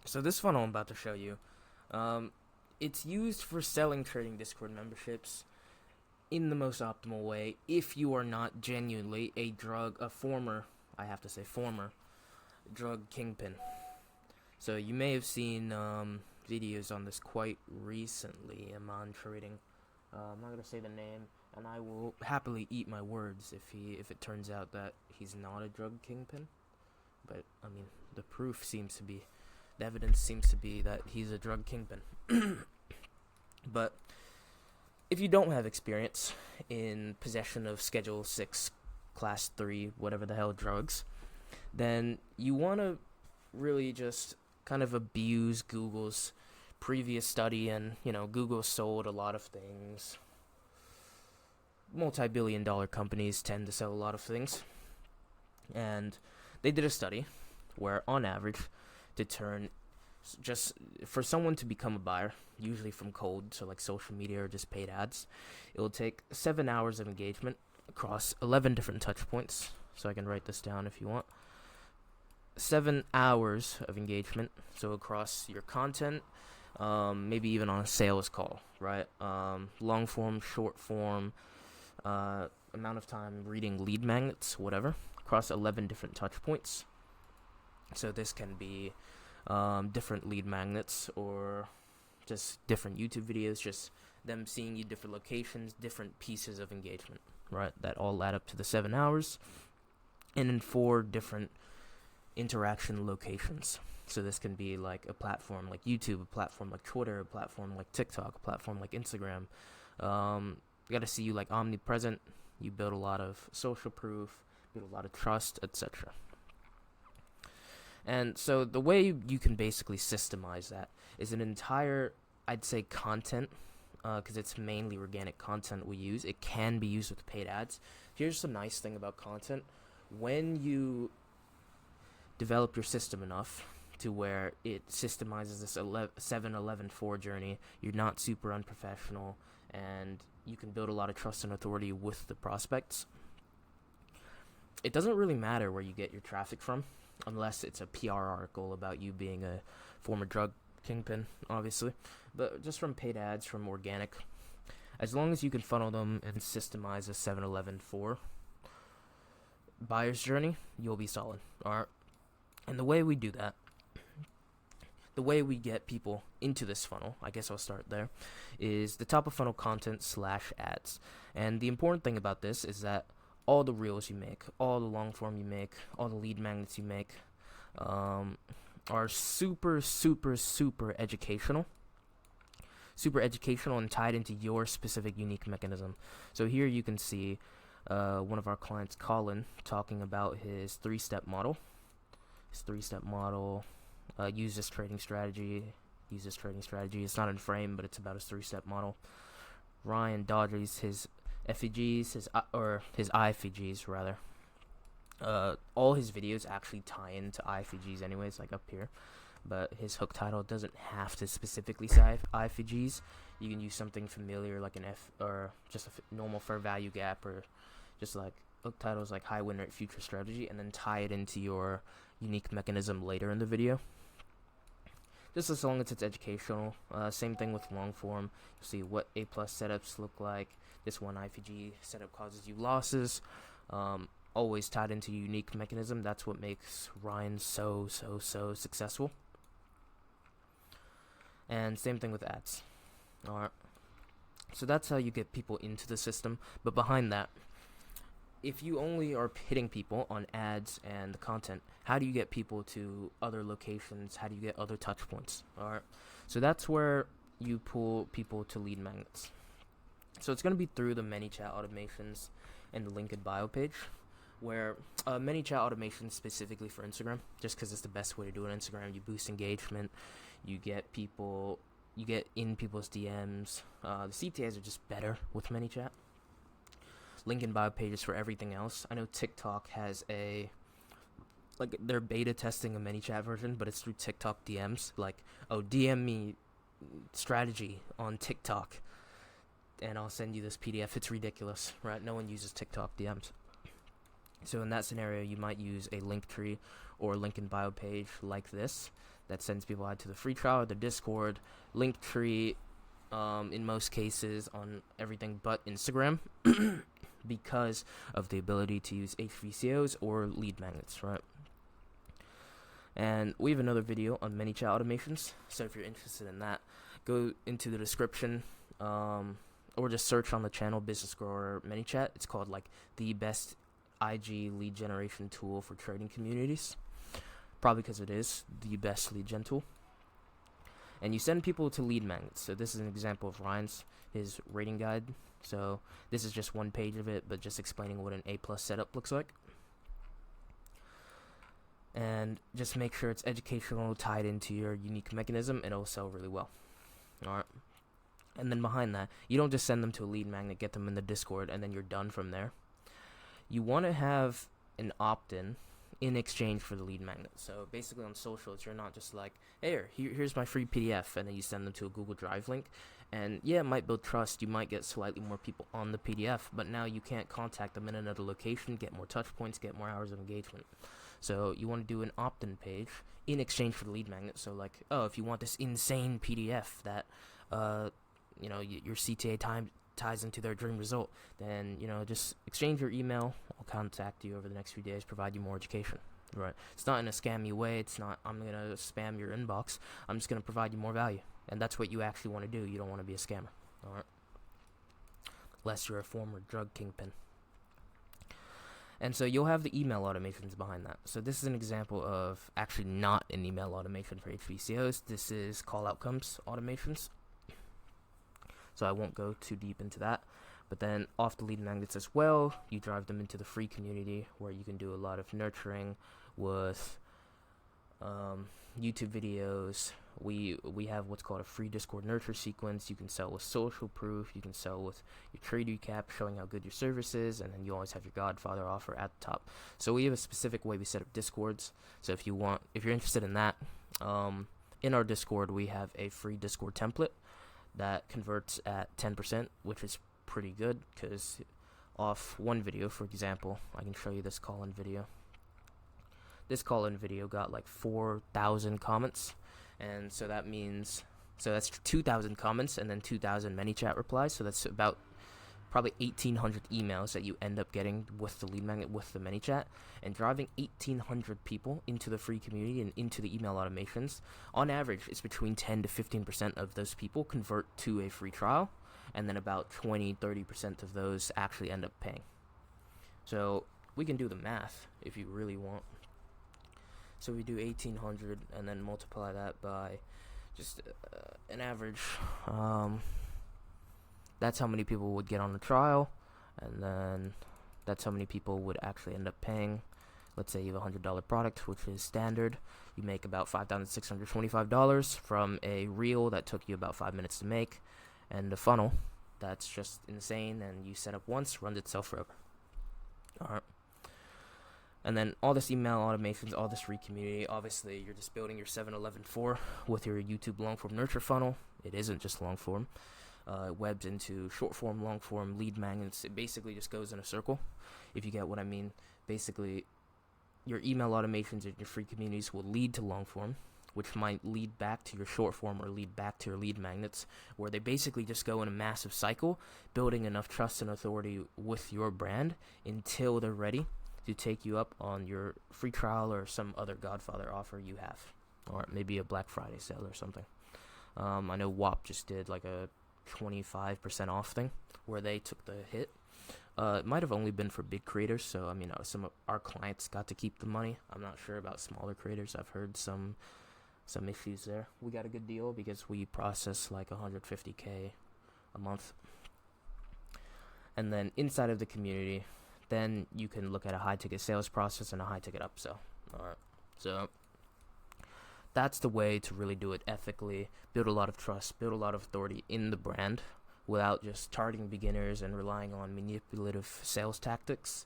So this funnel I'm about to show you, um, it's used for selling trading Discord memberships in the most optimal way if you are not genuinely a former, I have to say former, drug kingpin. So you may have seen videos on this quite recently. Amon trading. I'm not gonna say the name, and I will happily eat my words if it turns out that he's not a drug kingpin. But I mean, the evidence seems to be that he's a drug kingpin. But if you don't have experience in possession of Schedule 6, Class 3, whatever the hell drugs, then you want to really just kind of abuse Google's previous study. And Google sold a lot of things. Multi-billion-dollar companies tend to sell a lot of things. And they did a study where, on average, to turn just for someone to become a buyer, usually from cold, so like social media or just paid ads, it will take 7 hours of engagement across 11 different touch points. So I can write this down if you want. 7 hours of engagement, so across your content, maybe even on a sales call, right? Long form, short form, amount of time reading lead magnets, whatever, across 11 different touch points. So this can be different lead magnets or just different YouTube videos, just them seeing you different locations, different pieces of engagement, right? That all add up to the 7 hours, and in 4 different interaction locations. So this can be like a platform like YouTube, a platform like Twitter, a platform like TikTok, a platform like Instagram. You got to see you like omnipresent. You build a lot of social proof, build a lot of trust, etc. And so the way you can basically systemize that is an entire, I'd say, content, because it's mainly organic content we use. It can be used with paid ads. Here's the nice thing about content. When you develop your system enough to where it systemizes this 7-11-4 journey, you're not super unprofessional, and you can build a lot of trust and authority with the prospects. It doesn't really matter where you get your traffic from, unless it's a PR article about you being a former drug kingpin, obviously. But just from paid ads, from organic, as long as you can funnel them and systemize a 7-11-4 buyer's journey, you'll be solid. Alright. And the way we do that, the way we get people into this funnel, I guess I'll start there, is the top of funnel content / ads. And the important thing about this is that all the reels you make, all the long form you make, all the lead magnets you make, are super, super, super educational. Super educational and tied into your specific unique mechanism. So here you can see one of our clients, Colin, talking about his 3-step model. Use this trading strategy. It's not in frame, but it's about his 3-step model. Ryan Daugherty's his FEGs, his IFEGs rather. All his videos actually tie into IFEGs anyways, like up here. But his hook title doesn't have to specifically say IFEGs. You can use something familiar like an F or just a normal fair value gap, or just like hook titles like high win rate future strategy, and then tie it into your unique mechanism later in the video. Just as long as it's educational. Same thing with long form. You'll see what A+ setups look like. This one IFG setup causes you losses. Always tied into a unique mechanism. That's what makes Ryan so successful. And same thing with ads. Alright. So that's how you get people into the system. But behind that, if you only are hitting people on ads and the content, how do you get people to other locations? How do you get other touch points? Alright. So that's where you pull people to lead magnets. So it's going to be through the ManyChat automations and the link in bio page, where ManyChat automations specifically for Instagram, just because it's the best way to do it on Instagram. You boost engagement, you get in people's DMs. The CTAs are just better with ManyChat. Link in bio pages for everything else. I know TikTok has they're beta testing a ManyChat version, but it's through TikTok DMs. Like, oh, DM me strategy on TikTok, and I'll send you this PDF. It's ridiculous, right? No one uses TikTok DMs. So in that scenario, you might use a link tree or link in bio page like this that sends people out to the free trial, the Discord, Linktree, in most cases on everything but Instagram, because of the ability to use HVCOs or lead magnets, right? And we have another video on ManyChat automations, so if you're interested in that, go into the description, or just search on the channel Business Grower ManyChat. It's called like the best IG lead generation tool for trading communities, probably because it is the best lead gen tool. And you send people to lead magnets. So this is an example of Ryan's, his rating guide. So this is just one page of it, but just explaining what an A+ setup looks like. And just make sure it's educational, tied into your unique mechanism, and it'll sell really well. Alright. And then behind that, you don't just send them to a lead magnet, get them in the Discord, and then you're done from there. You want to have an opt-in in exchange for the lead magnet. So basically on socials, you're not just like, hey, here's my free PDF, and then you send them to a Google Drive link. And yeah, it might build trust. You might get slightly more people on the PDF, but now you can't contact them in another location, get more touch points, get more hours of engagement. So you want to do an opt-in page in exchange for the lead magnet. So like, oh, if you want this insane PDF that, your CTA ties into their dream result, then, just exchange your email. I'll contact you over the next few days, provide you more education. Right. It's not in a scammy way. It's not, I'm going to spam your inbox. I'm just going to provide you more value. And that's what you actually want to do. You don't want to be a scammer. All right. Unless you're a former drug kingpin. And so you'll have the email automations behind that. So this is an example of actually not an email automation for HVCOs. This is call outcomes automations. So I won't go too deep into that. But then off the lead magnets as well, you drive them into the free community where you can do a lot of nurturing with YouTube videos. We have what's called a free Discord nurture sequence. You can sell with social proof. You can sell with your trade recap showing how good your service is, and then you always have your Godfather offer at the top. So we have a specific way we set up Discords. So if you're interested in that, in our Discord we have a free Discord template that converts at 10%, which is pretty good because off one video, for example, I can show you this call-in video. This call-in video got like 4,000 comments, and so that means, that's 2,000 comments and then 2,000 ManyChat replies, so that's about probably 1,800 emails that you end up getting with the lead magnet, with the ManyChat, and driving 1,800 people into the free community and into the email automations. On average, it's between 10 to 15% of those people convert to a free trial, and then about 20-30% of those actually end up paying. So we can do the math if you really want. So we do 1,800 and then multiply that by just an average. That's how many people would get on the trial, and then that's how many people would actually end up paying. Let's say you have a $100 product, which is standard. You make about $5,625 from a reel that took you about 5 minutes to make, and a funnel that's just insane, and you set up once, runs itself forever. Alright. And then all this email automations, all this free community, obviously you're just building your 7-Eleven 4 with your YouTube long-form nurture funnel. It isn't just long-form. It webs into short-form, long-form, lead magnets. It basically just goes in a circle, if you get what I mean. Basically, your email automations and your free communities will lead to long-form, which might lead back to your short-form or lead back to your lead magnets, where they basically just go in a massive cycle, building enough trust and authority with your brand until they're ready to take you up on your free trial or some other Godfather offer you have, or maybe a Black Friday sale or something. I know WAP just did like a 25% off thing where they took the hit. It might have only been for big creators, so I mean, some of our clients got to keep the money. I'm not sure about smaller creators. I've heard some issues there. We got a good deal because we process like 150K a month. And then inside of the community, then you can look at a high ticket sales process and a high ticket upsell. Alright, so that's the way to really do it ethically, build a lot of trust, build a lot of authority in the brand without just targeting beginners and relying on manipulative sales tactics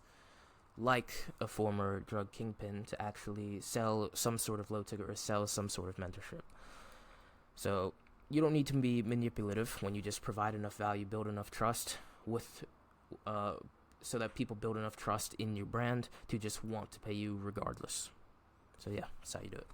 like a former drug kingpin to actually sell some sort of low ticket or sell some sort of mentorship. So you don't need to be manipulative when you just provide enough value, build enough trust with so that people build enough trust in your brand to just want to pay you regardless. So yeah, that's how you do it.